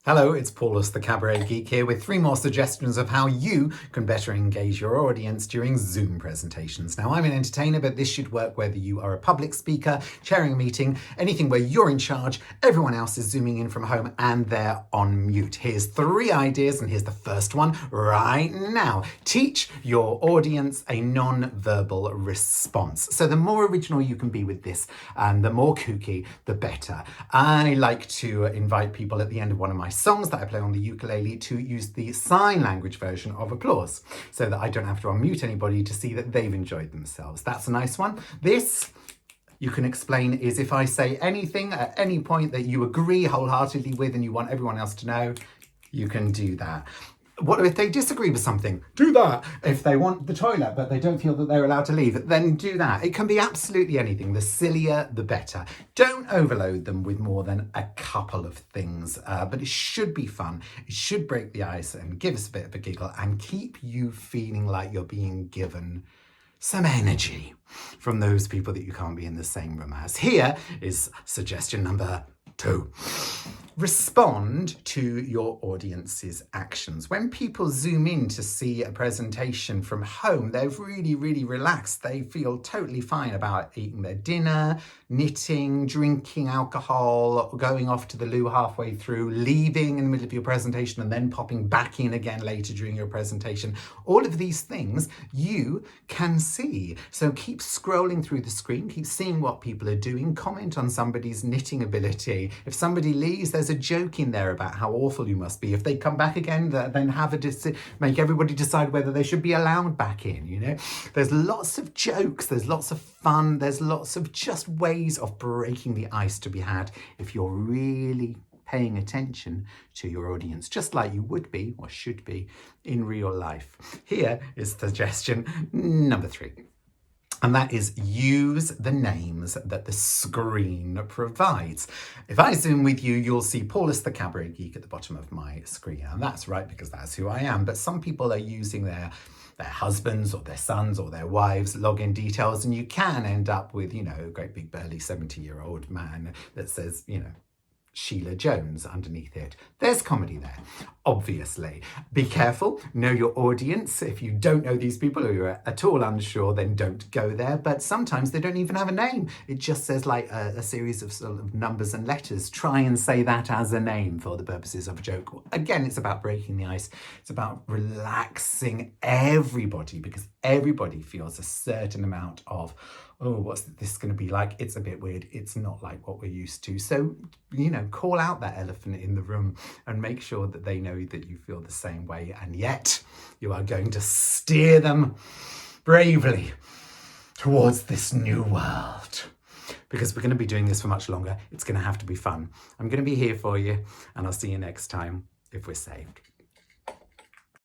Hello, it's Paulus, the Cabaret Geek here with 3 more suggestions of how you can better engage your audience during Zoom presentations. Now, I'm an entertainer, but this should work whether you are a public speaker, chairing a meeting, anything where you're in charge, everyone else is zooming in from home and they're on mute. Here's 3 ideas, and here's the first one right now. Teach your audience a non-verbal response. So the more original you can be with this, and the more kooky, the better. I like to invite people at the end of one of my songs that I play on the ukulele to use the sign language version of applause so that I don't have to unmute anybody to see that they've enjoyed themselves. That's a nice one. This, you can explain, is if I say anything at any point that you agree wholeheartedly with and you want everyone else to know, you can do that. What if they disagree with something? Do that. If they want the toilet but they don't feel that they're allowed to leave, then do that. It can be absolutely anything. The sillier, the better. Don't overload them with more than a couple of things, but it should be fun. It should break the ice and give us a bit of a giggle and keep you feeling like you're being given some energy from those people that you can't be in the same room as. Here is suggestion number 2. Respond to your audience's actions. When people zoom in to see a presentation from home, they're really, really relaxed. They feel totally fine about eating their dinner, knitting, drinking alcohol, going off to the loo halfway through, leaving in the middle of your presentation and then popping back in again later during your presentation. All of these things you can see. So keep scrolling through the screen, keep seeing what people are doing, comment on somebody's knitting ability. If somebody leaves, there's a joke in there about how awful you must be. If they come back again, then make everybody decide whether they should be allowed back in, you know. There's lots of jokes, there's lots of fun, there's lots of just ways of breaking the ice to be had if you're really paying attention to your audience, just like you would be or should be in real life. Here is suggestion number 3. And that is use the names that the screen provides. If I zoom with you, you'll see Paulus the Cabaret Geek at the bottom of my screen. And that's right, because that's who I am. But some people are using their husbands or their sons or their wives' login details. And you can end up with, you know, a great big burly 70-year-old man that says, you know, Sheila Jones underneath it. There's comedy there, obviously. Be careful, know your audience. If you don't know these people or you're at all unsure, then don't go there. But sometimes they don't even have a name. It just says like a series of sort of numbers and letters. Try and say that as a name for the purposes of a joke. Again, it's about breaking the ice. It's about relaxing everybody, because everybody feels a certain amount of, oh, what's this going to be like? It's a bit weird. It's not like what we're used to. So, you know, call out that elephant in the room and make sure that they know that you feel the same way. And yet you are going to steer them bravely towards this new world, because we're going to be doing this for much longer. It's going to have to be fun. I'm going to be here for you, and I'll see you next time if we're saved.